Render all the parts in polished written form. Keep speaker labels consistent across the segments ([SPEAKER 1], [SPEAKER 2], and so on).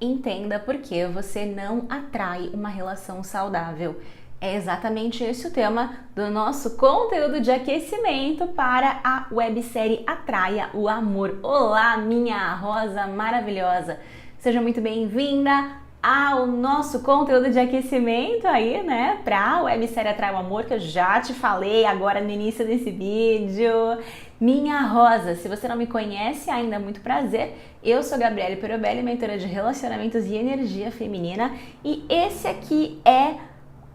[SPEAKER 1] entenda por que você não atrai uma relação saudável. É exatamente esse o tema do nosso conteúdo de aquecimento para a websérie Atraia o Amor. Olá, minha rosa maravilhosa! Seja muito bem-vinda ao nosso conteúdo de aquecimento aí, né, para a websérie Atraia o Amor, que eu já te falei agora no início desse vídeo. Minha rosa, se você não me conhece ainda, muito prazer. Eu sou Gabriele Perobelli, mentora de relacionamentos e energia feminina, e esse aqui é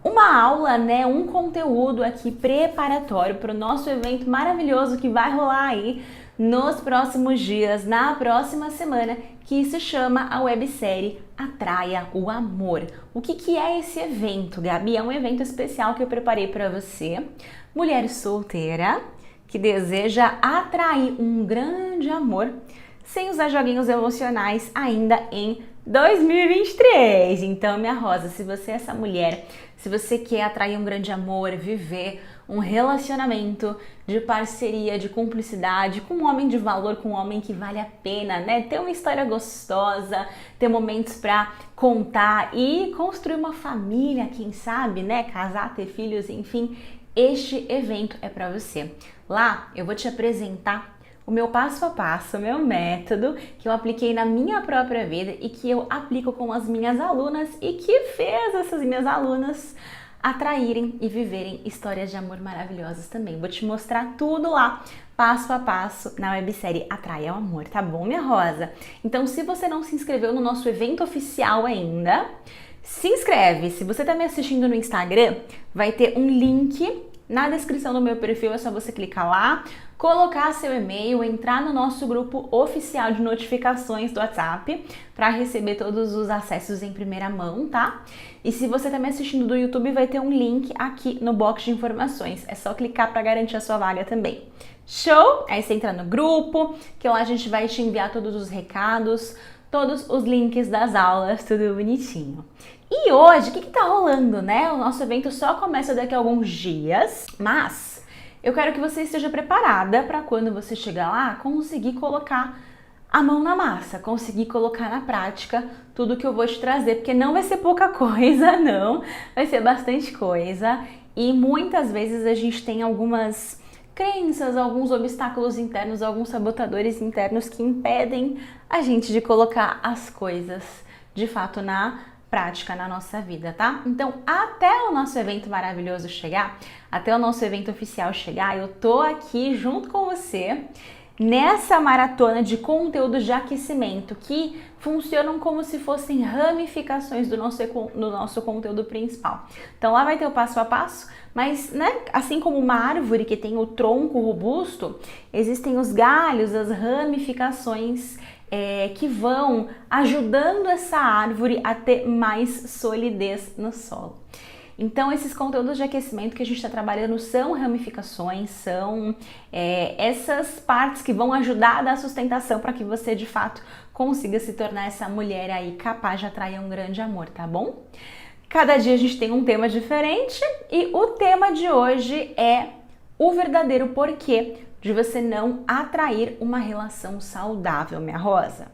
[SPEAKER 1] uma aula, né, um conteúdo aqui preparatório para o nosso evento maravilhoso que vai rolar aí nos próximos dias, na próxima semana, que se chama a websérie Atraia o Amor. O que é esse evento, Gabi? É um evento especial que eu preparei para você, mulher solteira, que deseja atrair um grande amor sem usar joguinhos emocionais ainda em 2023. Então, minha rosa, se você é essa mulher, se você quer atrair um grande amor, viver um relacionamento de parceria, de cumplicidade, com um homem de valor, com um homem que vale a pena, né? Ter uma história gostosa, ter momentos para contar e construir uma família, quem sabe, né? Casar, ter filhos, enfim, este evento é para você. Lá eu vou te apresentar o meu passo a passo, o meu método que eu apliquei na minha própria vida e que eu aplico com as minhas alunas e que fez essas minhas alunas atraírem e viverem histórias de amor maravilhosas também. Vou te mostrar tudo lá, passo a passo, na websérie Atraia o Amor, tá bom, minha rosa? Então, se você não se inscreveu no nosso evento oficial ainda, se inscreve. Se você tá me assistindo no Instagram, vai ter um link na descrição do meu perfil, é só você clicar lá, colocar seu e-mail, entrar no nosso grupo oficial de notificações do WhatsApp para receber todos os acessos em primeira mão, tá? E se você tá me assistindo do YouTube, vai ter um link aqui no box de informações. É só clicar para garantir a sua vaga também. Show? Aí você entra no grupo, que lá a gente vai te enviar todos os recados, todos os links das aulas, tudo bonitinho. E hoje, o que tá rolando, né? O nosso evento só começa daqui a alguns dias, mas eu quero que você esteja preparada para quando você chegar lá, conseguir colocar a mão na massa, conseguir colocar na prática tudo que eu vou te trazer, porque não vai ser pouca coisa, não, vai ser bastante coisa. E muitas vezes a gente tem algumas crenças, alguns obstáculos internos, alguns sabotadores internos que impedem a gente de colocar as coisas de fato na prática na nossa vida, tá? Então, até o nosso evento maravilhoso chegar, até o nosso evento oficial chegar, eu tô aqui junto com você nessa maratona de conteúdos de aquecimento que funcionam como se fossem ramificações do nosso conteúdo principal. Então lá vai ter o passo a passo, mas né, assim como uma árvore que tem o tronco robusto, existem os galhos, as ramificações que vão ajudando essa árvore a ter mais solidez no solo. Então, esses conteúdos de aquecimento que a gente está trabalhando são ramificações, são essas partes que vão ajudar a dar sustentação para que você, de fato, consiga se tornar essa mulher aí capaz de atrair um grande amor, tá bom? Cada dia a gente tem um tema diferente e o tema de hoje é o verdadeiro porquê de você não atrair uma relação saudável, minha rosa.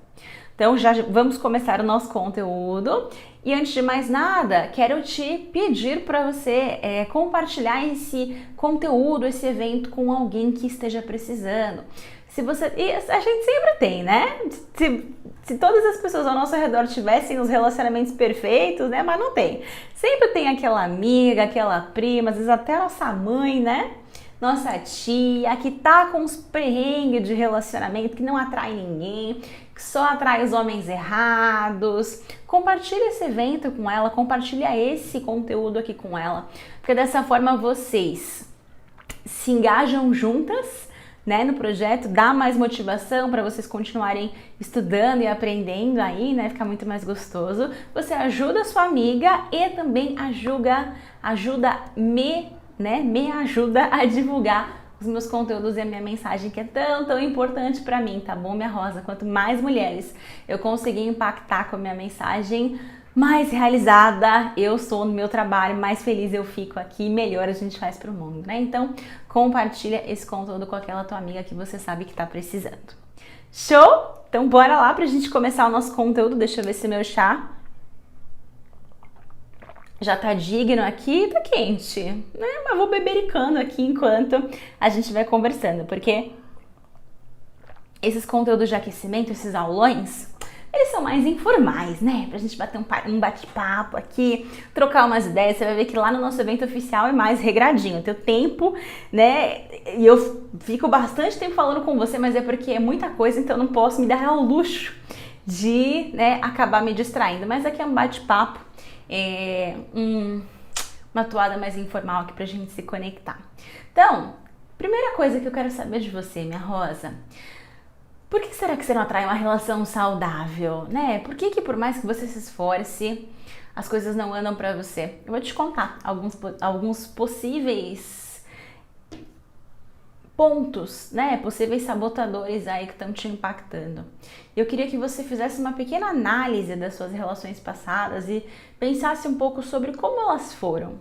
[SPEAKER 1] Então já vamos começar o nosso conteúdo e antes de mais nada, quero te pedir para você compartilhar esse conteúdo, esse evento com alguém que esteja precisando. Se você, e a gente sempre tem, né? Se todas as pessoas ao nosso redor tivessem os relacionamentos perfeitos, né? Mas não tem. Sempre tem aquela amiga, aquela prima, às vezes até a nossa mãe, né? Nossa tia, que tá com uns perrengues de relacionamento, que não atrai ninguém, que só atrai os homens errados. Compartilha esse evento com ela, compartilha esse conteúdo aqui com ela, porque dessa forma vocês se engajam juntas, né, no projeto, dá mais motivação para vocês continuarem estudando e aprendendo aí, né, fica muito mais gostoso. Você ajuda a sua amiga e também me ajuda a divulgar os meus conteúdos e a minha mensagem, que é tão importante para mim, tá bom, minha rosa? Quanto mais mulheres eu conseguir impactar com a minha mensagem, mais realizada eu sou no meu trabalho, mais feliz eu fico aqui, melhor a gente faz pro mundo, né? Então, compartilha esse conteúdo com aquela tua amiga que você sabe que tá precisando. Show? Então bora lá pra gente começar o nosso conteúdo. Deixa eu ver se meu chá já tá digno aqui, tá quente, né? Mas vou bebericando aqui enquanto a gente vai conversando, porque esses conteúdos de aquecimento, esses aulões, eles são mais informais, né? Pra gente bater um bate-papo aqui, trocar umas ideias. Você vai ver que lá no nosso evento oficial é mais regradinho. Tem o tempo, né? E eu fico bastante tempo falando com você, mas é porque é muita coisa, então eu não posso me dar ao luxo de, né, acabar me distraindo. Mas aqui é um bate-papo, uma toada mais informal aqui pra gente se conectar. Então, primeira coisa que eu quero saber de você, minha rosa. Por que será que você não atrai uma relação saudável, né? Por que por mais que você se esforce, as coisas não andam pra você? Eu vou te contar alguns possíveis pontos, né? Possíveis sabotadores aí que estão te impactando. Eu queria que você fizesse uma pequena análise das suas relações passadas e pensasse um pouco sobre como elas foram.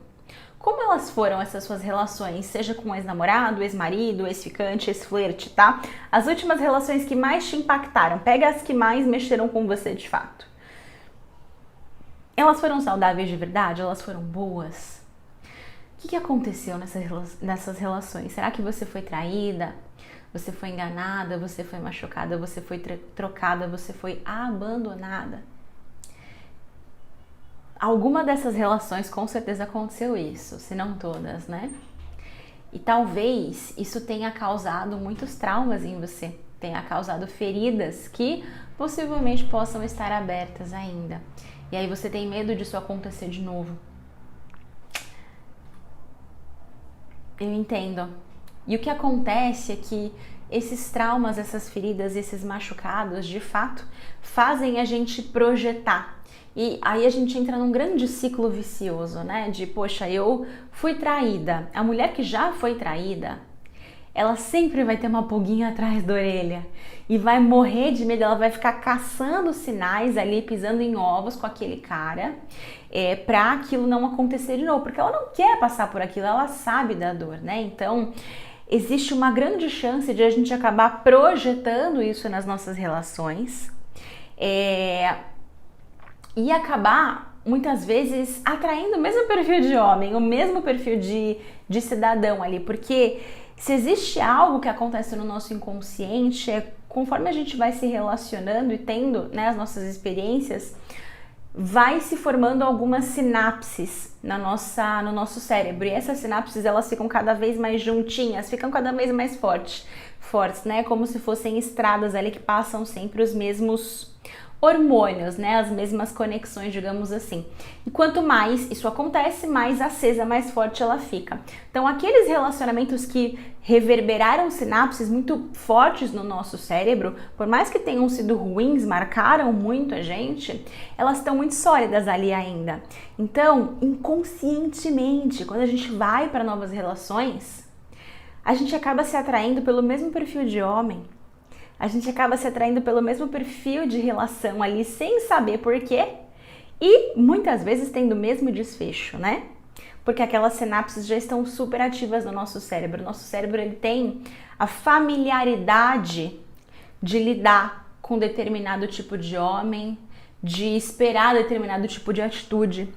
[SPEAKER 1] Como elas foram essas suas relações, seja com ex-namorado, ex-marido, ex-ficante, ex-flerte, tá? As últimas relações que mais te impactaram, pega as que mais mexeram com você de fato. Elas foram saudáveis de verdade? Elas foram boas? O que aconteceu nessas relações? Será que você foi traída? Você foi enganada? Você foi machucada? Você foi trocada? Você foi abandonada? Alguma dessas relações com certeza aconteceu isso, se não todas, né? E talvez isso tenha causado muitos traumas em você, tenha causado feridas que possivelmente possam estar abertas ainda. E aí você tem medo disso acontecer de novo. Eu entendo. E o que acontece é que esses traumas, essas feridas, esses machucados, de fato, fazem a gente projetar. E aí a gente entra num grande ciclo vicioso, né? De, poxa, eu fui traída. A mulher que já foi traída, ela sempre vai ter uma pulguinha atrás da orelha e vai morrer de medo, ela vai ficar caçando sinais ali, pisando em ovos com aquele cara, pra aquilo não acontecer de novo, porque ela não quer passar por aquilo, ela sabe da dor, né? Então, existe uma grande chance de a gente acabar projetando isso nas nossas relações, e acabar, muitas vezes, atraindo o mesmo perfil de homem, o mesmo perfil de cidadão ali, porque se existe algo que acontece no nosso inconsciente, conforme a gente vai se relacionando e tendo, né, as nossas experiências, vai se formando algumas sinapses no nosso cérebro, e essas sinapses, elas ficam cada vez mais juntinhas, ficam cada vez mais fortes, né, como se fossem estradas ali que passam sempre os mesmos hormônios, né, as mesmas conexões, digamos assim. E quanto mais isso acontece, mais acesa, mais forte ela fica. Então, aqueles relacionamentos que reverberaram sinapses muito fortes no nosso cérebro, por mais que tenham sido ruins, marcaram muito a gente, elas estão muito sólidas ali ainda. Então, inconscientemente, quando a gente vai para novas relações, a gente acaba se atraindo pelo mesmo perfil de homem. A gente acaba se atraindo pelo mesmo perfil de relação ali, sem saber por quê, e muitas vezes tendo o mesmo desfecho, né? Porque aquelas sinapses já estão super ativas no nosso cérebro. O nosso cérebro, ele tem a familiaridade de lidar com determinado tipo de homem, de esperar determinado tipo de atitude.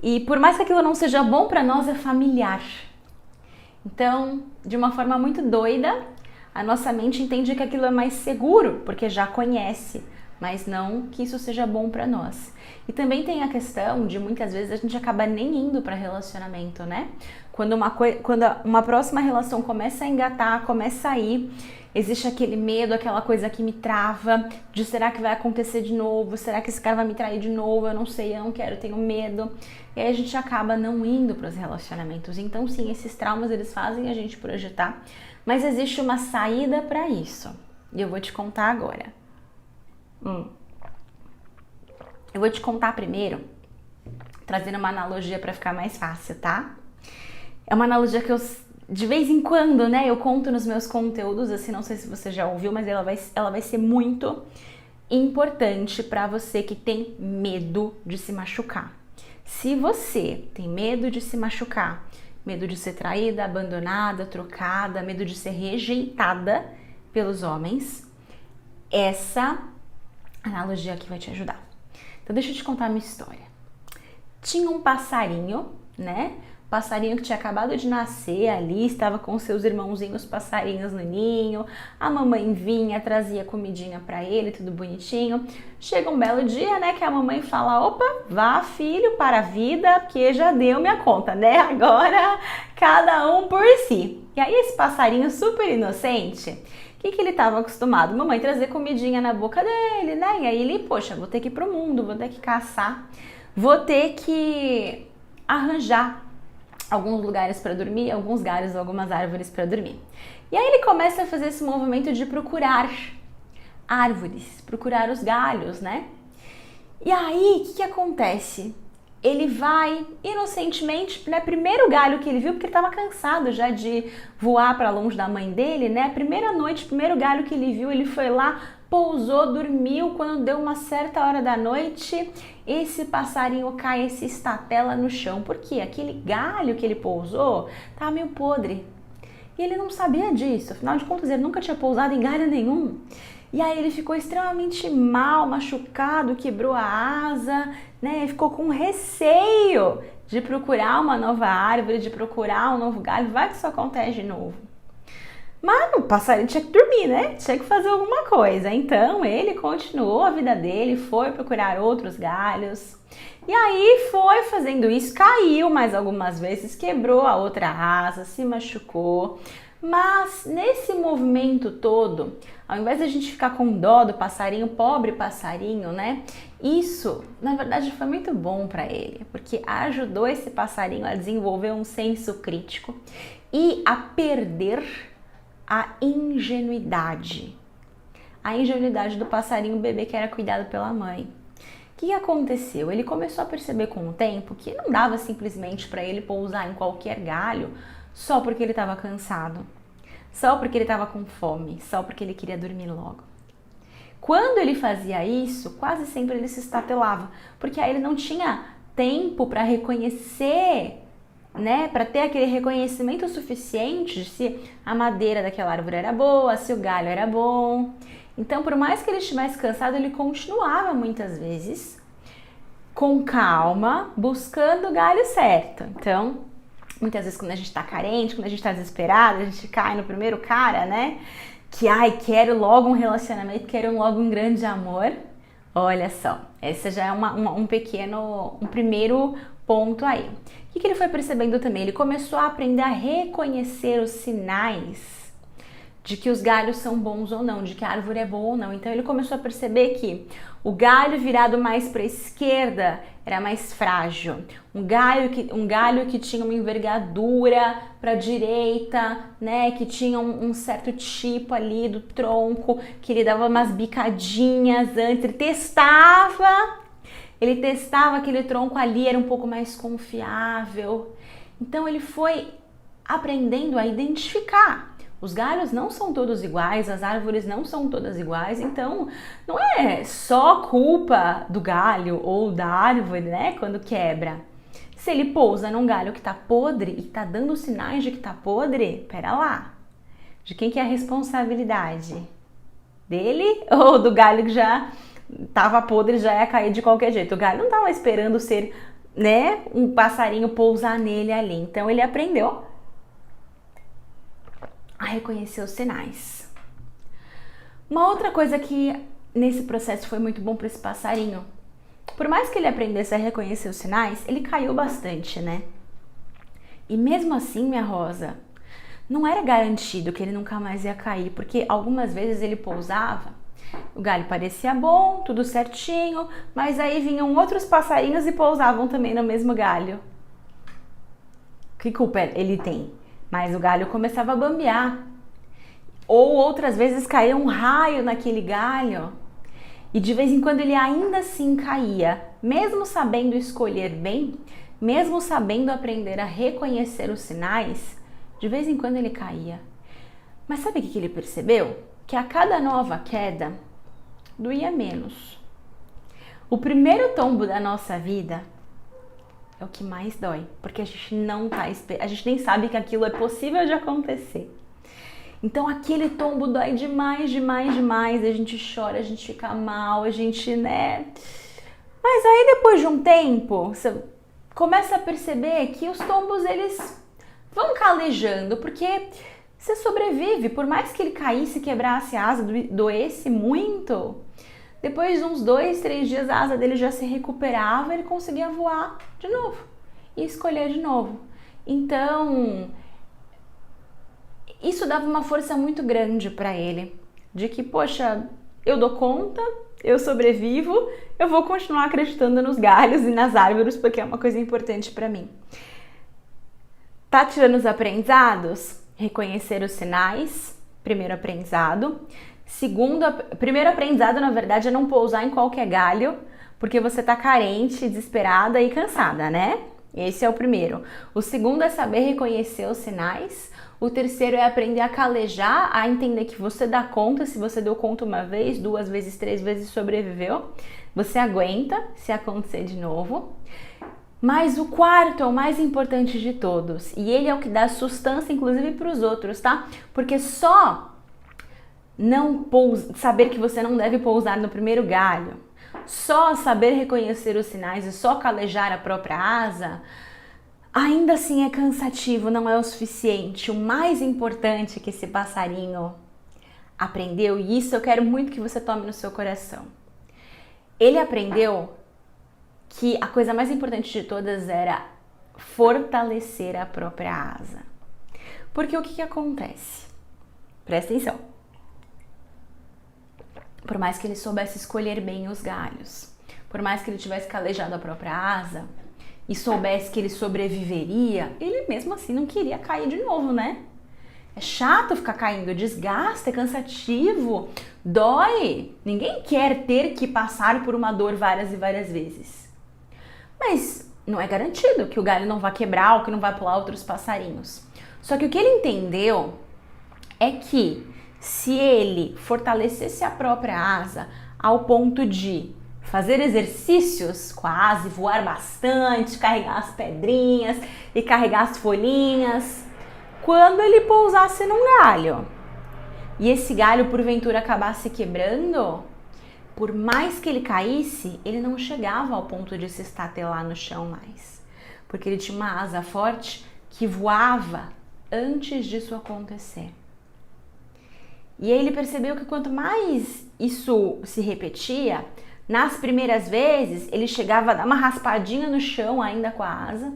[SPEAKER 1] E por mais que aquilo não seja bom para nós, é familiar. Então, de uma forma muito doida, a nossa mente entende que aquilo é mais seguro, porque já conhece, mas não que isso seja bom para nós. E também tem a questão de muitas vezes a gente acaba nem indo para relacionamento, né? Quando uma próxima relação começa a engatar, começa a ir, existe aquele medo, aquela coisa que me trava, de será que vai acontecer de novo? Será que esse cara vai me trair de novo? Eu não sei, eu não quero, eu tenho medo. E aí a gente acaba não indo para os relacionamentos. Então sim, esses traumas, eles fazem a gente projetar, mas existe uma saída para isso. E eu vou te contar agora. Eu vou te contar primeiro, trazendo uma analogia para ficar mais fácil, tá? É uma analogia que eu, de vez em quando, né, eu conto nos meus conteúdos, assim, não sei se você já ouviu, mas ela vai ser muito importante para você que tem medo de se machucar. Se você tem medo de se machucar, medo de ser traída, abandonada, trocada, medo de ser rejeitada pelos homens, essa A analogia aqui vai te ajudar. Então deixa eu te contar a minha história. Tinha um passarinho, né? Passarinho que tinha acabado de nascer ali, estava com seus irmãozinhos passarinhos no ninho. A mamãe vinha, trazia comidinha para ele, tudo bonitinho. Chega um belo dia, né, que a mamãe fala: opa, vá filho para a vida, porque já deu minha conta, né? Agora cada um por si. E aí esse passarinho super inocente, o que ele estava acostumado? Mamãe trazer comidinha na boca dele, né? E aí ele, poxa, vou ter que ir pro mundo, vou ter que caçar, vou ter que arranjar alguns lugares para dormir, alguns galhos, algumas árvores para dormir. E aí ele começa a fazer esse movimento de procurar árvores, procurar os galhos, né? E aí, o que acontece? Ele vai inocentemente, né? Primeiro galho que ele viu, porque ele estava cansado já de voar para longe da mãe dele, né? Primeira noite, primeiro galho que ele viu, ele foi lá, pousou, dormiu. Quando deu uma certa hora da noite, esse passarinho cai, se estatela no chão. Por quê? Aquele galho que ele pousou estava meio podre. E ele não sabia disso, afinal de contas ele nunca tinha pousado em galho nenhum. E aí ele ficou extremamente mal, machucado, quebrou a asa, né? Ficou com receio de procurar uma nova árvore, de procurar um novo galho. Vai que isso acontece de novo. Mas o passarinho tinha que dormir, né? Tinha que fazer alguma coisa. Então ele continuou a vida dele, foi procurar outros galhos. E aí foi fazendo isso, caiu mais algumas vezes, quebrou a outra asa, se machucou. Mas nesse movimento todo, ao invés de a gente ficar com dó do passarinho, pobre passarinho, né? Isso, na verdade, foi muito bom para ele, porque ajudou esse passarinho a desenvolver um senso crítico e a perder a ingenuidade. A ingenuidade do passarinho bebê que era cuidado pela mãe. O que aconteceu? Ele começou a perceber com o tempo que não dava simplesmente para ele pousar em qualquer galho só porque ele estava cansado, só porque ele estava com fome, só porque ele queria dormir logo. Quando ele fazia isso, quase sempre ele se estatelava, porque aí ele não tinha tempo para reconhecer, né, para ter aquele reconhecimento suficiente de se a madeira daquela árvore era boa, se o galho era bom. Então, por mais que ele estivesse cansado, ele continuava muitas vezes com calma, buscando o galho certo. Então, muitas vezes quando a gente tá carente, quando a gente tá desesperado, a gente cai no primeiro cara, né? Que, quero logo um relacionamento, quero logo um grande amor. Olha só, esse já é um primeiro ponto aí. O que ele foi percebendo também? Ele começou a aprender a reconhecer os sinais de que os galhos são bons ou não, de que a árvore é boa ou não. Então ele começou a perceber que o galho virado mais para a esquerda era mais frágil. Um galho que tinha uma envergadura para a direita, né, que tinha um certo tipo ali do tronco, que ele dava umas bicadinhas antes, ele testava aquele tronco ali, era um pouco mais confiável. Então ele foi aprendendo a identificar. Os galhos não são todos iguais, as árvores não são todas iguais, então não é só culpa do galho ou da árvore, né, quando quebra. Se ele pousa num galho que tá podre e tá dando sinais de que tá podre, pera lá, de quem que é a responsabilidade? Dele ou do galho que já tava podre, já ia cair de qualquer jeito? O galho não tava esperando ser, né, um passarinho pousar nele ali, então ele aprendeu a reconhecer os sinais. Uma outra coisa que nesse processo foi muito bom para esse passarinho, por mais que ele aprendesse a reconhecer os sinais, ele caiu bastante, né? E mesmo assim, minha rosa, não era garantido que ele nunca mais ia cair, porque algumas vezes ele pousava, o galho parecia bom, tudo certinho, mas aí vinham outros passarinhos e pousavam também no mesmo galho. Que culpa ele tem? Mas o galho começava a bambear. Ou outras vezes caía um raio naquele galho. E de vez em quando ele ainda assim caía. Mesmo sabendo escolher bem, mesmo sabendo aprender a reconhecer os sinais, de vez em quando ele caía. Mas sabe o que ele percebeu? Que a cada nova queda, doía menos. O primeiro tombo da nossa vida é o que mais dói, porque a gente nem sabe que aquilo é possível de acontecer. Então aquele tombo dói demais, demais, demais. A gente chora, a gente fica mal, a gente, né? Mas aí depois de um tempo, você começa a perceber que os tombos, eles vão calejando, porque você sobrevive. Por mais que ele caísse, quebrasse a asa, doesse muito, depois de uns 2, 3 dias a asa dele já se recuperava, ele conseguia voar de novo e escolher de novo. Então, isso dava uma força muito grande para ele, de que, poxa, eu dou conta, eu sobrevivo, eu vou continuar acreditando nos galhos e nas árvores, porque é uma coisa importante para mim. Tá tirando os aprendizados? Reconhecer os sinais, primeiro aprendizado. Primeiro aprendizado, na verdade, é não pousar em qualquer galho, porque você tá carente, desesperada e cansada, né? Esse é o primeiro. O segundo é saber reconhecer os sinais. O terceiro é aprender a calejar, a entender que você dá conta. Se você deu conta uma vez, 2 vezes, 3 vezes, sobreviveu, você aguenta se acontecer de novo. Mas o quarto é o mais importante de todos, e ele é o que dá sustância, inclusive, para os outros, tá? Porque só saber que você não deve pousar no primeiro galho, só saber reconhecer os sinais e só calejar a própria asa, ainda assim é cansativo, não é o suficiente. O mais importante que esse passarinho aprendeu, e isso eu quero muito que você tome no seu coração, ele aprendeu que a coisa mais importante de todas era fortalecer a própria asa. Porque o que acontece? Presta atenção. Por mais que ele soubesse escolher bem os galhos, por mais que ele tivesse calejado a própria asa e soubesse que ele sobreviveria, ele mesmo assim não queria cair de novo, né? É chato ficar caindo, desgasta, é cansativo, dói. Ninguém quer ter que passar por uma dor várias e várias vezes. Mas não é garantido que o galho não vá quebrar ou que não vai pular outros passarinhos. Só que o que ele entendeu é que se ele fortalecesse a própria asa ao ponto de fazer exercícios com a asa e voar bastante, carregar as pedrinhas e carregar as folhinhas, quando ele pousasse num galho e esse galho porventura acabasse quebrando, por mais que ele caísse, ele não chegava ao ponto de se estatelar no chão mais, porque ele tinha uma asa forte que voava antes disso acontecer. E aí ele percebeu que quanto mais isso se repetia, nas primeiras vezes ele chegava a dar uma raspadinha no chão ainda com a asa,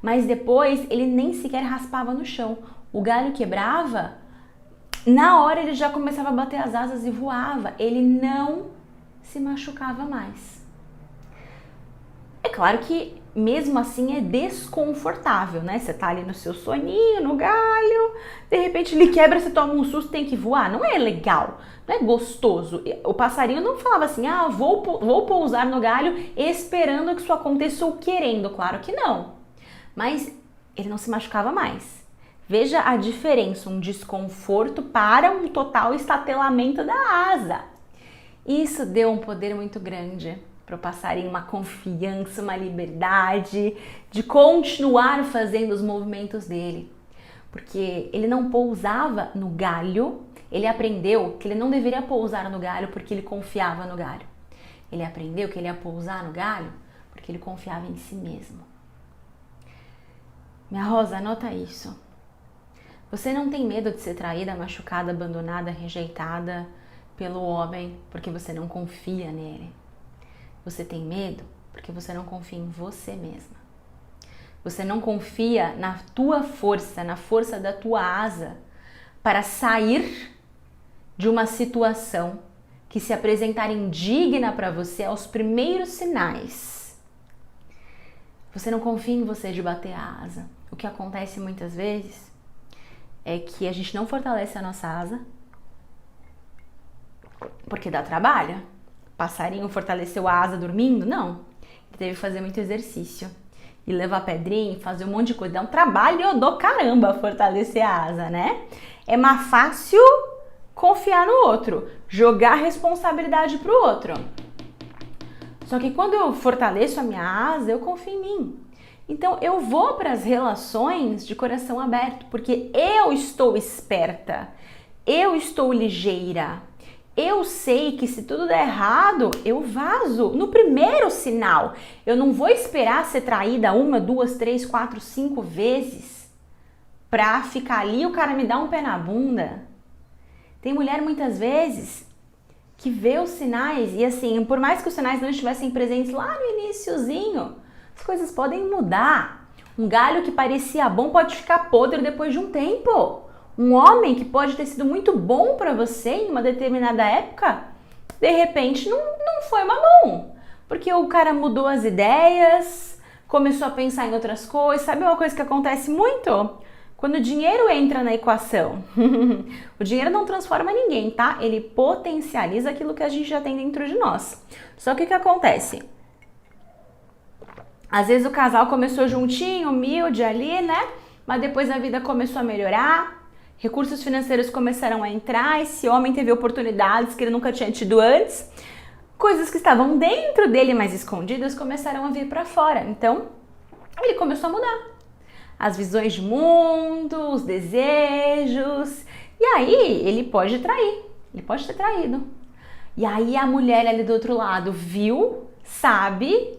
[SPEAKER 1] mas depois ele nem sequer raspava no chão. O galho quebrava, na hora ele já começava a bater as asas e voava. Ele não se machucava mais. É claro que mesmo assim é desconfortável, né? Você tá ali no seu soninho, no galho, de repente ele quebra, você toma um susto, tem que voar. Não é legal, não é gostoso. O passarinho não falava assim, vou pousar no galho esperando que isso aconteça ou querendo. Claro que não. Mas ele não se machucava mais. Veja a diferença, um desconforto para um total estatelamento da asa. Isso deu um poder muito grande para o passarinho, uma confiança, uma liberdade de continuar fazendo os movimentos dele. Porque ele não pousava no galho, ele aprendeu que ele não deveria pousar no galho porque ele confiava no galho. Ele aprendeu que ele ia pousar no galho porque ele confiava em si mesmo. Minha Rosa, anota isso. Você não tem medo de ser traída, machucada, abandonada, rejeitada pelo homem porque você não confia nele. Você tem medo porque você não confia em você mesma. Você não confia na tua força, na força da tua asa para sair de uma situação que se apresentar indigna para você aos primeiros sinais. Você não confia em você de bater a asa. O que acontece muitas vezes é que a gente não fortalece a nossa asa porque dá trabalho. O passarinho fortaleceu a asa dormindo? Não. Ele teve que fazer muito exercício e levar pedrinha, fazer um monte de coisa. Dá um trabalho do caramba fortalecer a asa, né? É mais fácil confiar no outro, jogar a responsabilidade pro outro. Só que quando eu fortaleço a minha asa, eu confio em mim. Então eu vou para as relações de coração aberto, porque eu estou esperta. Eu estou ligeira. Eu sei que se tudo der errado, eu vazo no primeiro sinal. Eu não vou esperar ser traída 1, 2, 3, 4, 5 vezes pra ficar ali e o cara me dar um pé na bunda. Tem mulher muitas vezes que vê os sinais e assim, por mais que os sinais não estivessem presentes lá no iniciozinho, as coisas podem mudar. Um galho que parecia bom pode ficar podre depois de um tempo. Um homem que pode ter sido muito bom para você em uma determinada época, de repente não foi uma bom. Porque o cara mudou as ideias, começou a pensar em outras coisas. Sabe uma coisa que acontece muito? Quando o dinheiro entra na equação. O dinheiro não transforma ninguém, tá? Ele potencializa aquilo que a gente já tem dentro de nós. Só que o que acontece? Às vezes o casal começou juntinho, humilde ali, né? Mas depois a vida começou a melhorar. Recursos financeiros começaram a entrar, esse homem teve oportunidades que ele nunca tinha tido antes. Coisas que estavam dentro dele, mas escondidas, começaram a vir para fora. Então, ele começou a mudar. As visões de mundo, os desejos. E aí, ele pode trair. Ele pode ter traído. E aí, a mulher ali do outro lado viu, sabe,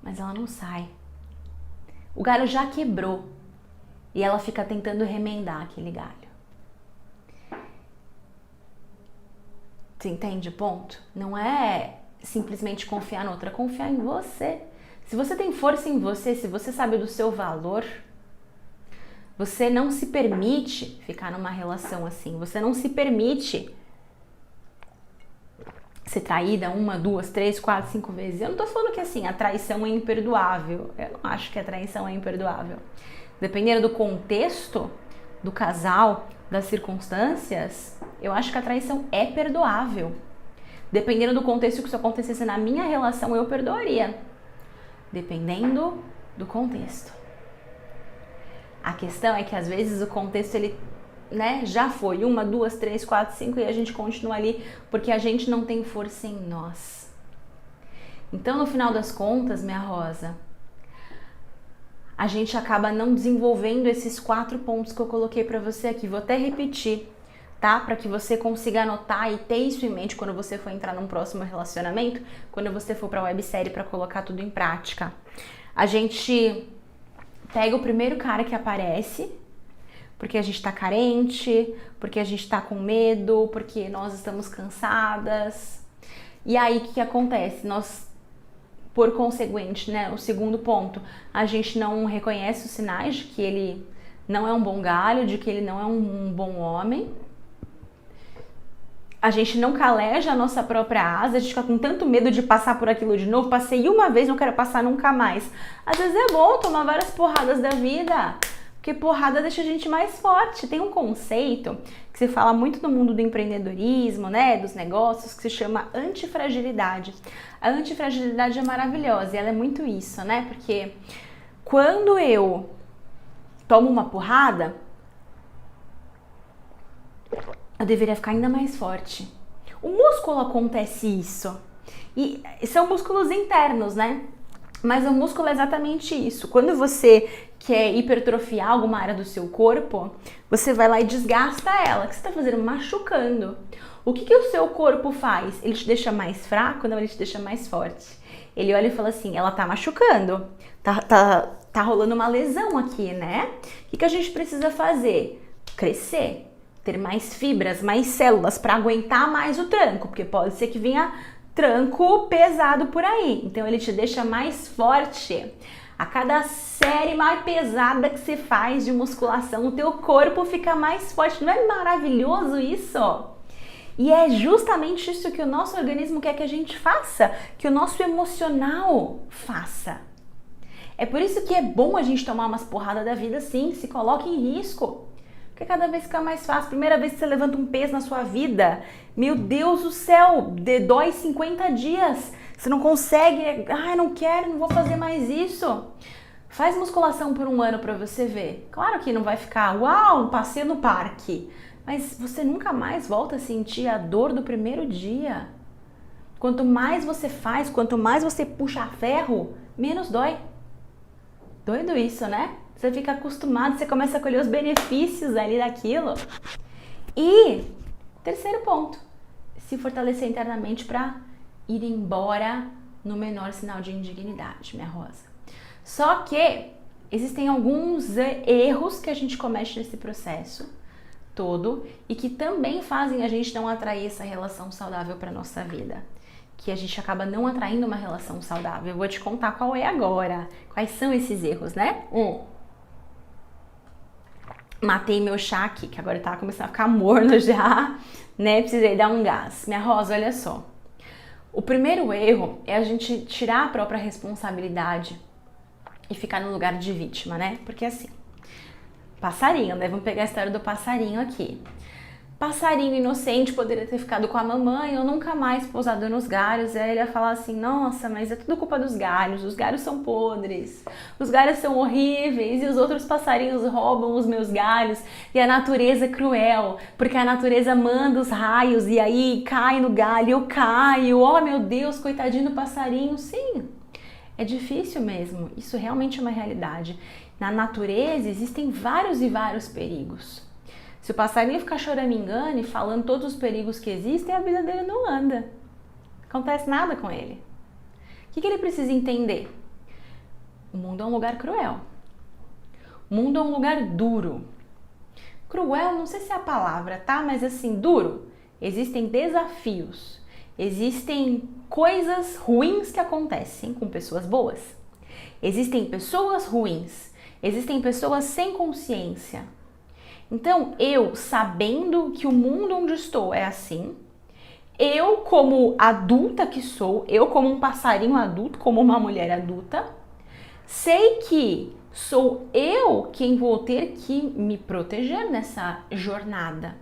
[SPEAKER 1] mas ela não sai. O galho já quebrou. E ela fica tentando remendar aquele galho. Você entende o ponto? Não é simplesmente confiar na outra, é confiar em você. Se você tem força em você, se você sabe do seu valor, você não se permite ficar numa relação assim. Você não se permite ser traída 1, 2, 3, 4, 5 vezes. Eu não tô falando que assim, a traição é imperdoável. Eu não acho que a traição é imperdoável. Dependendo do contexto do casal, das circunstâncias, eu acho que a traição é perdoável. Dependendo do contexto que isso acontecesse na minha relação, eu perdoaria. Dependendo do contexto. A questão é que às vezes o contexto ele, né, já foi 1, 2, 3, 4, 5 e a gente continua ali porque a gente não tem força em nós. Então, no final das contas, minha rosa, a gente acaba não desenvolvendo esses 4 pontos que eu coloquei para você aqui. Vou até repetir, tá? Para que você consiga anotar e ter isso em mente quando você for entrar num próximo relacionamento, quando você for para a websérie para colocar tudo em prática. A gente pega o primeiro cara que aparece, porque a gente tá carente, porque a gente tá com medo, porque nós estamos cansadas. E aí, o que acontece? Nós, por conseguinte, né, o segundo ponto, a gente não reconhece os sinais de que ele não é um bom galho, de que ele não é um bom homem. A gente não caleja a nossa própria asa, a gente fica com tanto medo de passar por aquilo de novo. Passei uma vez, não quero passar nunca mais. Às vezes é bom tomar várias porradas da vida, porque porrada deixa a gente mais forte. Tem um conceito que se fala muito no mundo do empreendedorismo, né, dos negócios, que se chama antifragilidade. A antifragilidade é maravilhosa e ela é muito isso, né? Porque quando eu tomo uma porrada, eu deveria ficar ainda mais forte. O músculo acontece isso. E são músculos internos, né? Mas o músculo é exatamente isso. Quando você quer hipertrofiar alguma área do seu corpo, você vai lá e desgasta ela. O que você está fazendo? Machucando. O que o seu corpo faz? Ele te deixa mais fraco? Não, ele te deixa mais forte. Ele olha e fala assim, ela tá machucando. Tá rolando uma lesão aqui, né? O que a gente precisa fazer? Crescer. Ter mais fibras, mais células para aguentar mais o tranco. Porque pode ser que venha tranco pesado por aí. Então ele te deixa mais forte. A cada série mais pesada que você faz de musculação, o teu corpo fica mais forte. Não é maravilhoso isso? E é justamente isso que o nosso organismo quer que a gente faça, que o nosso emocional faça. É por isso que é bom a gente tomar umas porradas da vida, sim, se coloque em risco. Porque cada vez fica mais fácil. Primeira vez que você levanta um peso na sua vida, meu Deus do céu, dói 50 dias. Você não consegue, não quero, não vou fazer mais isso. Faz musculação por 1 ano para você ver. Claro que não vai ficar, uau, um passeio no parque. Mas você nunca mais volta a sentir a dor do primeiro dia. Quanto mais você faz, quanto mais você puxa a ferro, menos dói. Doido isso, né? Você fica acostumado, você começa a colher os benefícios ali daquilo. E Terceiro ponto, se fortalecer internamente para ir embora no menor sinal de indignidade, minha rosa. Só que existem alguns erros que a gente comete nesse processo todo e que também fazem a gente não atrair essa relação saudável para nossa vida. Que a gente acaba não atraindo uma relação saudável. Eu vou te contar qual é agora. Quais são esses erros, né? Matei meu chá aqui, que agora tá começando a ficar morno já, né? Precisei dar um gás. Minha rosa, olha só. O primeiro erro é a gente tirar a própria responsabilidade e ficar no lugar de vítima, né? Porque assim, passarinho, né? Vamos pegar a história do passarinho aqui. Passarinho inocente poderia ter ficado com a mamãe ou nunca mais pousado nos galhos. E aí ele ia falar assim, nossa, mas é tudo culpa dos galhos, os galhos são podres, os galhos são horríveis e os outros passarinhos roubam os meus galhos e a natureza é cruel, porque a natureza manda os raios e aí cai no galho, eu caio, oh meu Deus, coitadinho do passarinho. Sim, é difícil mesmo, isso realmente é uma realidade. Na natureza existem vários e vários perigos. Se o passarinho ficar choramingando e falando todos os perigos que existem, a vida dele não anda. Não acontece nada com ele. O que ele precisa entender? O mundo é um lugar cruel. O mundo é um lugar duro. Cruel, não sei se é a palavra, tá? Mas assim, duro. Existem desafios. Existem coisas ruins que acontecem com pessoas boas. Existem pessoas ruins. Existem pessoas sem consciência. Então, eu, sabendo que o mundo onde estou é assim, eu como adulta que sou, eu como um passarinho adulto, como uma mulher adulta, sei que sou eu quem vou ter que me proteger nessa jornada.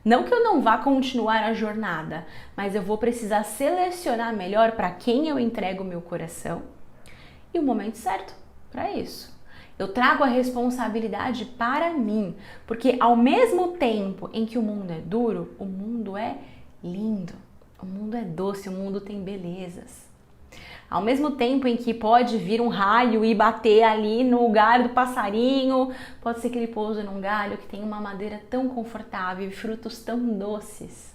[SPEAKER 1] Não que eu não vá continuar a jornada, mas eu vou precisar selecionar melhor para quem eu entrego o meu coração e o momento certo para isso. Eu trago a responsabilidade para mim, porque ao mesmo tempo em que o mundo é duro, o mundo é lindo, o mundo é doce, o mundo tem belezas. Ao mesmo tempo em que pode vir um raio e bater ali no galho do passarinho, pode ser que ele pouse num galho que tem uma madeira tão confortável e frutos tão doces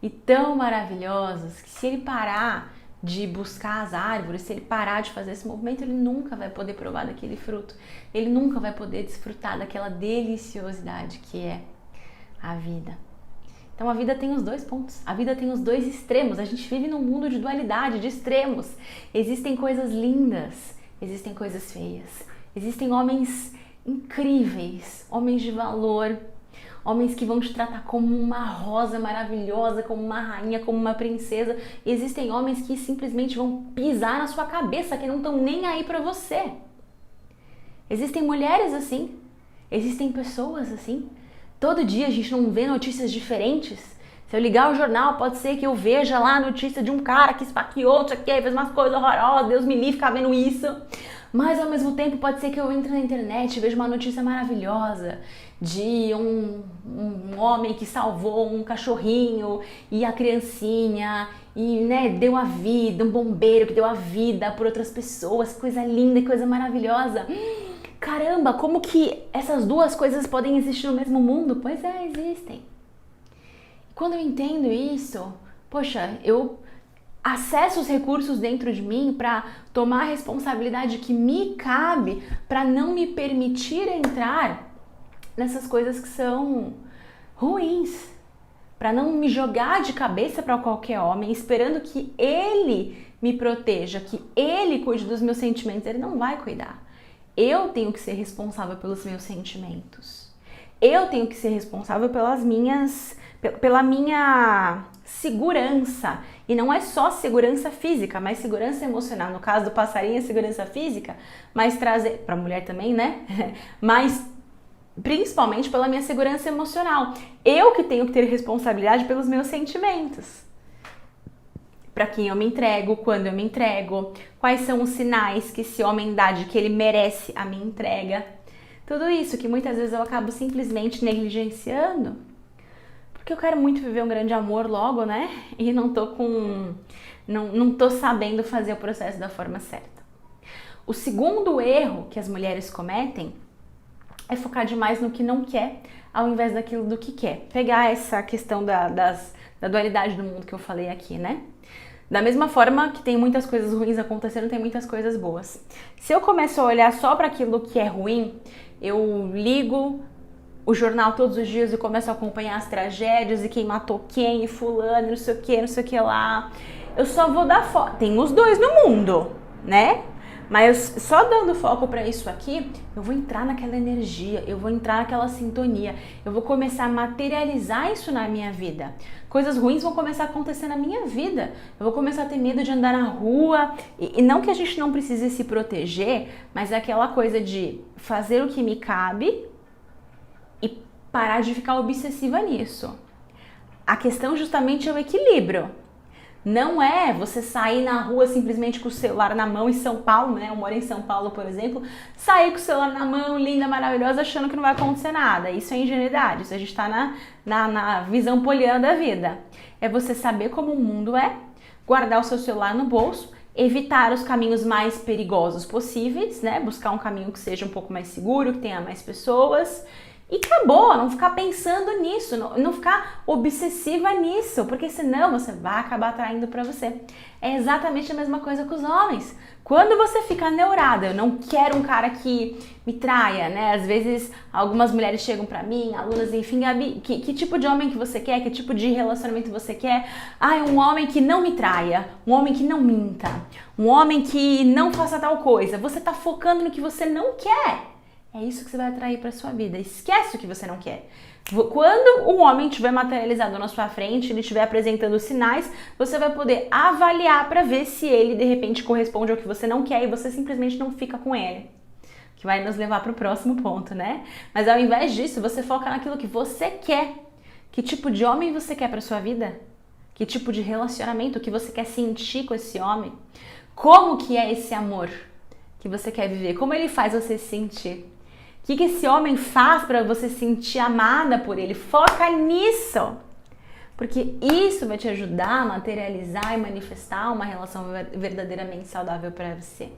[SPEAKER 1] e tão maravilhosos, que se ele parar de buscar as árvores, se ele parar de fazer esse movimento, ele nunca vai poder provar daquele fruto, ele nunca vai poder desfrutar daquela deliciosidade que é a vida. Então a vida tem os dois pontos, a vida tem os dois extremos, a gente vive num mundo de dualidade, de extremos. Existem coisas lindas, existem coisas feias, existem homens incríveis, homens de valor, homens que vão te tratar como uma rosa maravilhosa, como uma rainha, como uma princesa. E existem homens que simplesmente vão pisar na sua cabeça, que não estão nem aí pra você. Existem mulheres assim, existem pessoas assim. Todo dia a gente não vê notícias diferentes. Se eu ligar o jornal, pode ser que eu veja lá a notícia de um cara que esfaqueou, não sei o que, fez umas coisas horrorosas, Deus me livre ficar vendo isso. Mas ao mesmo tempo pode ser que eu entre na internet e veja uma notícia maravilhosa de um homem que salvou um cachorrinho e a criancinha e, né, deu a vida, um bombeiro que deu a vida por outras pessoas, coisa linda e coisa maravilhosa. Caramba, como que essas duas coisas podem existir no mesmo mundo? Pois é, existem. Quando eu entendo isso, poxa, eu acesso os recursos dentro de mim para tomar a responsabilidade que me cabe para não me permitir entrar nessas coisas que são ruins, para não me jogar de cabeça para qualquer homem esperando que ele me proteja, que ele cuide dos meus sentimentos. Ele não vai cuidar. Eu tenho que ser responsável pelos meus sentimentos. Eu tenho que ser responsável pela minha segurança. E não é só segurança física, mas segurança emocional. No caso do passarinho, é segurança física, mas trazer, para a mulher também, né? Mas principalmente pela minha segurança emocional. Eu que tenho que ter responsabilidade pelos meus sentimentos. Para quem eu me entrego, quando eu me entrego, quais são os sinais que esse homem dá de que ele merece a minha entrega. Tudo isso que muitas vezes eu acabo simplesmente negligenciando, porque eu quero muito viver um grande amor logo, né? E não tô sabendo fazer o processo da forma certa. O segundo erro que as mulheres cometem é focar demais no que não quer, ao invés daquilo do que quer. Pegar essa questão da dualidade do mundo que eu falei aqui, né? Da mesma forma que tem muitas coisas ruins acontecendo, tem muitas coisas boas. Se eu começo a olhar só para aquilo que é ruim, eu ligo o jornal todos os dias e começo a acompanhar as tragédias e quem matou quem, e fulano, não sei o que lá. Eu só vou dar foco. Tem os dois no mundo, né? Mas só dando foco para isso aqui, eu vou entrar naquela energia, eu vou entrar naquela sintonia, eu vou começar a materializar isso na minha vida. Coisas ruins vão começar a acontecer na minha vida. Eu vou começar a ter medo de andar na rua. E não que a gente não precise se proteger, mas é aquela coisa de fazer o que me cabe e parar de ficar obsessiva nisso. A questão justamente é o equilíbrio. Não é você sair na rua simplesmente com o celular na mão em São Paulo, né? Eu moro em São Paulo, por exemplo, sair com o celular na mão, linda, maravilhosa, achando que não vai acontecer nada. Isso é ingenuidade, isso a gente tá na visão poliana da vida. É você saber como o mundo é, guardar o seu celular no bolso, evitar os caminhos mais perigosos possíveis, né? Buscar um caminho que seja um pouco mais seguro, que tenha mais pessoas. E acabou, não ficar pensando nisso, não ficar obsessiva nisso, porque senão você vai acabar atraindo para você. É exatamente a mesma coisa com os homens. Quando você fica neurada, eu não quero um cara que me traia, né? Às vezes algumas mulheres chegam para mim, alunas, enfim, Gabi, que tipo de homem que você quer? Que tipo de relacionamento você quer? Um homem que não me traia, um homem que não minta, um homem que não faça tal coisa. Você tá focando no que você não quer. É isso que você vai atrair para sua vida. Esquece o que você não quer. Quando um homem estiver materializado na sua frente, ele estiver apresentando sinais, você vai poder avaliar para ver se ele de repente corresponde ao que você não quer e você simplesmente não fica com ele. Que vai nos levar para o próximo ponto, né? Mas ao invés disso, você foca naquilo que você quer. Que tipo de homem você quer para sua vida? Que tipo de relacionamento que você quer sentir com esse homem? Como que é esse amor que você quer viver? Como ele faz você se sentir? O que esse homem faz para você se sentir amada por ele? Foca nisso! Porque isso vai te ajudar a materializar e manifestar uma relação verdadeiramente saudável para você.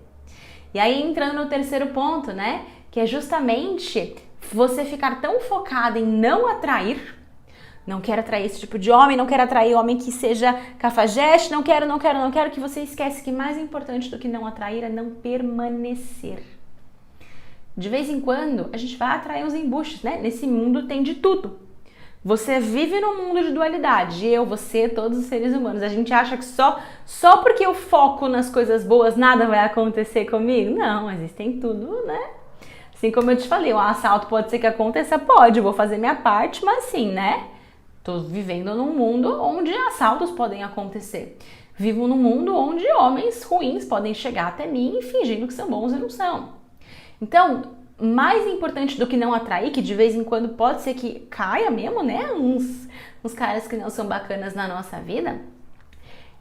[SPEAKER 1] E aí, entrando no terceiro ponto, né? Que é justamente você ficar tão focada em não atrair. Não quero atrair esse tipo de homem, não quero atrair homem que seja cafajeste, não quero, que você esquece que mais importante do que não atrair é não permanecer. De vez em quando, a gente vai atrair uns embustes, né? Nesse mundo tem de tudo. Você vive num mundo de dualidade. Eu, você, todos os seres humanos. A gente acha que só porque eu foco nas coisas boas, nada vai acontecer comigo? Não, existem tudo, né? Assim como eu te falei, um assalto pode ser que aconteça? Pode, eu vou fazer minha parte, mas sim, né? Tô vivendo num mundo onde assaltos podem acontecer. Vivo num mundo onde homens ruins podem chegar até mim fingindo que são bons e não são. Então, mais importante do que não atrair, que de vez em quando pode ser que caia mesmo, né? Uns caras que não são bacanas na nossa vida,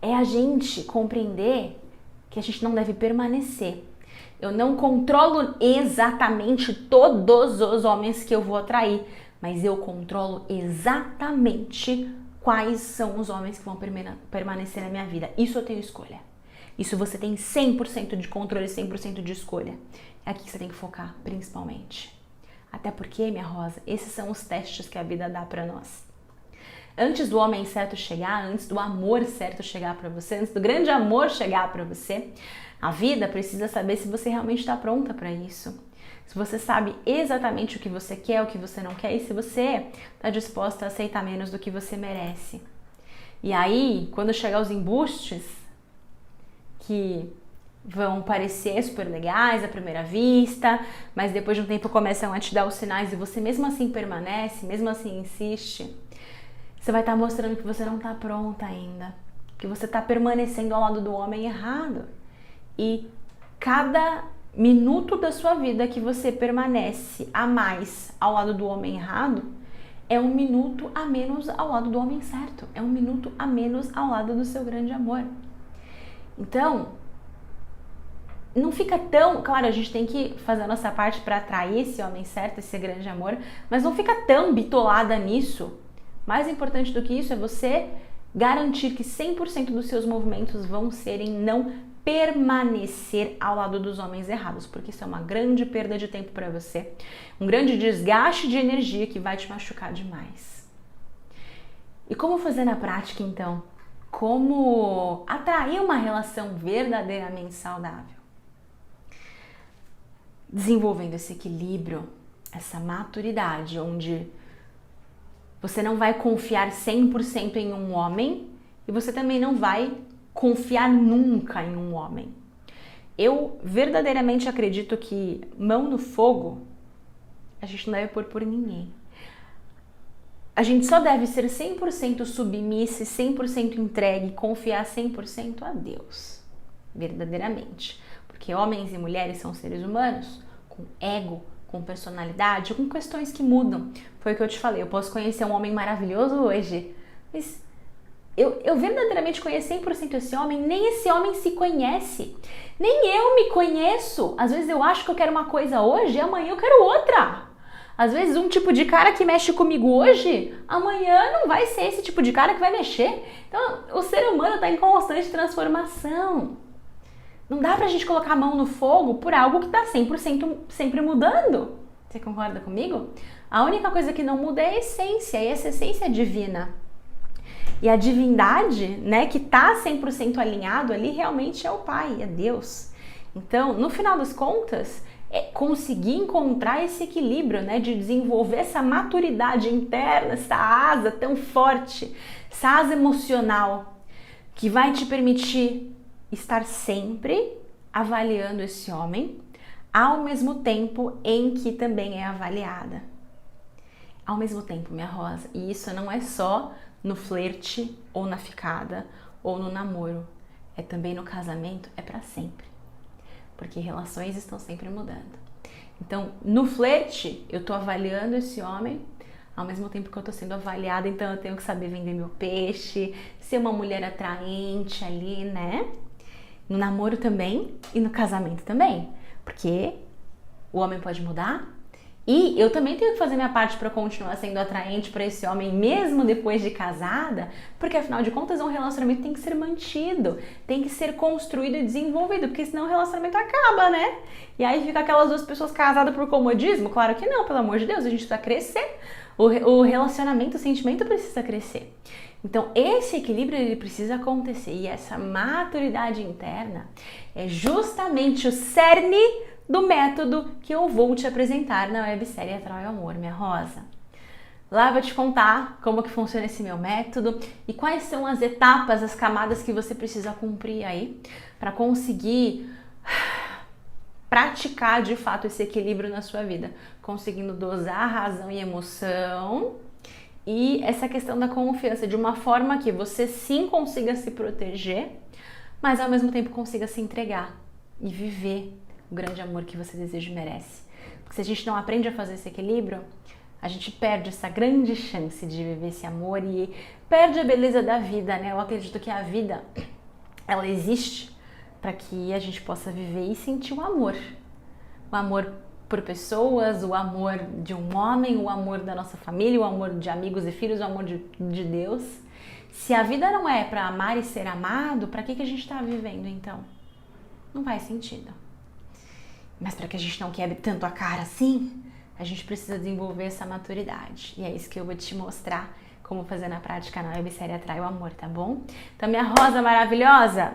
[SPEAKER 1] é a gente compreender que a gente não deve permanecer. Eu não controlo exatamente todos os homens que eu vou atrair, mas eu controlo exatamente quais são os homens que vão permanecer na minha vida. Isso eu tenho escolha. Isso você tem 100% de controle, 100% de escolha. É aqui que você tem que focar, principalmente. Até porque, minha rosa, esses são os testes que a vida dá pra nós. Antes do homem certo chegar, antes do amor certo chegar pra você, antes do grande amor chegar pra você, a vida precisa saber se você realmente está pronta pra isso. Se você sabe exatamente o que você quer, o que você não quer, e se você está disposta a aceitar menos do que você merece. E aí, quando chegar os embustes, que vão parecer super legais à primeira vista, mas depois de um tempo começam a te dar os sinais e você mesmo assim permanece, mesmo assim insiste, você vai estar mostrando que você não está pronta ainda, que você está permanecendo ao lado do homem errado. E cada minuto da sua vida que você permanece a mais ao lado do homem errado é um minuto a menos ao lado do homem certo, é um minuto a menos ao lado do seu grande amor. Então, não fica tão... Claro, a gente tem que fazer a nossa parte para atrair esse homem certo, esse grande amor, mas não fica tão bitolada nisso. Mais importante do que isso é você garantir que 100% dos seus movimentos vão serem não permanecer ao lado dos homens errados, porque isso é uma grande perda de tempo para você, um grande desgaste de energia que vai te machucar demais. E como fazer na prática, então? Como atrair uma relação verdadeiramente saudável? Desenvolvendo esse equilíbrio, essa maturidade, onde você não vai confiar 100% em um homem e você também não vai confiar nunca em um homem. Eu verdadeiramente acredito que mão no fogo a gente não deve pôr por ninguém. A gente só deve ser 100% submissa e 100% entregue, confiar 100% a Deus, verdadeiramente. Porque homens e mulheres são seres humanos com ego, com personalidade, com questões que mudam. Foi o que eu te falei, eu posso conhecer um homem maravilhoso hoje, mas eu verdadeiramente conheço 100% esse homem, nem esse homem se conhece. Nem eu me conheço. Às vezes eu acho que eu quero uma coisa hoje e amanhã eu quero outra. Às vezes um tipo de cara que mexe comigo hoje, amanhã não vai ser esse tipo de cara que vai mexer. Então o ser humano está em constante transformação. Não dá pra gente colocar a mão no fogo por algo que está 100% sempre mudando. Você concorda comigo? A única coisa que não muda é a essência, e essa essência é divina. E a divindade, né, que está 100% alinhado ali, realmente é o Pai, é Deus. Então, no final das contas, é conseguir encontrar esse equilíbrio, né, de desenvolver essa maturidade interna, essa asa tão forte, essa asa emocional, que vai te permitir estar sempre avaliando esse homem, ao mesmo tempo em que também é avaliada. Ao mesmo tempo, minha rosa. E isso não é só no flerte, ou na ficada, ou no namoro. É também no casamento, é para sempre. Porque relações estão sempre mudando. Então, no flerte, eu tô avaliando esse homem, ao mesmo tempo que eu tô sendo avaliada, então eu tenho que saber vender meu peixe, ser uma mulher atraente ali, né? No namoro também e no casamento também. Porque o homem pode mudar e eu também tenho que fazer minha parte para continuar sendo atraente para esse homem mesmo depois de casada, porque afinal de contas um relacionamento tem que ser mantido, tem que ser construído e desenvolvido, porque senão o relacionamento acaba, né? E aí fica aquelas duas pessoas casadas por comodismo? Claro que não, pelo amor de Deus, a gente precisa crescer. O relacionamento, o sentimento precisa crescer. Então esse equilíbrio ele precisa acontecer e essa maturidade interna é justamente o cerne do método que eu vou te apresentar na websérie Atrai o Amor, minha rosa. Lá eu vou te contar como que funciona esse meu método e quais são as etapas, as camadas que você precisa cumprir aí para conseguir praticar de fato esse equilíbrio na sua vida, conseguindo dosar razão e emoção e essa questão da confiança de uma forma que você sim consiga se proteger, mas ao mesmo tempo consiga se entregar e viver o grande amor que você deseja e merece. Porque se a gente não aprende a fazer esse equilíbrio, a gente perde essa grande chance de viver esse amor e perde a beleza da vida, né? Eu acredito que a vida, ela existe para que a gente possa viver e sentir o amor. O amor por pessoas, o amor de um homem, o amor da nossa família, o amor de amigos e filhos, o amor de Deus. Se a vida não é para amar e ser amado, para que a gente está vivendo então? Não faz sentido. Mas para que a gente não quebre tanto a cara assim, a gente precisa desenvolver essa maturidade. E é isso que eu vou te mostrar como fazer na prática na websérie Atrai o Amor, tá bom? Então, minha rosa maravilhosa,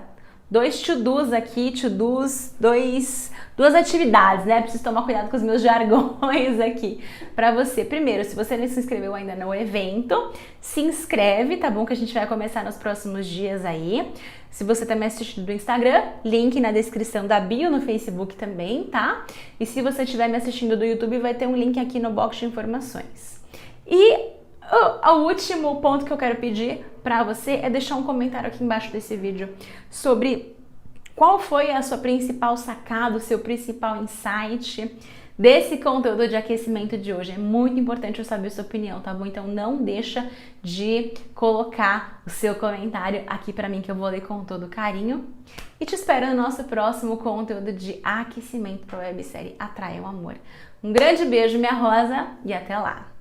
[SPEAKER 1] 2 to-dos aqui, duas atividades, né? Preciso tomar cuidado com os meus jargões aqui para você. Primeiro, se você não se inscreveu ainda no evento, se inscreve, tá bom? Que a gente vai começar nos próximos dias aí. Se você tá me assistindo do Instagram, link na descrição da bio, no Facebook também, tá? E se você estiver me assistindo do YouTube, vai ter um link aqui no box de informações. E o último ponto que eu quero pedir para você é deixar um comentário aqui embaixo desse vídeo sobre qual foi a sua principal sacada, o seu principal insight desse conteúdo de aquecimento de hoje. É muito importante eu saber a sua opinião, tá bom? Então não deixa de colocar o seu comentário aqui para mim que eu vou ler com todo carinho. E te espero no nosso próximo conteúdo de aquecimento para a websérie Atrai o Amor. Um grande beijo, minha rosa, e até lá!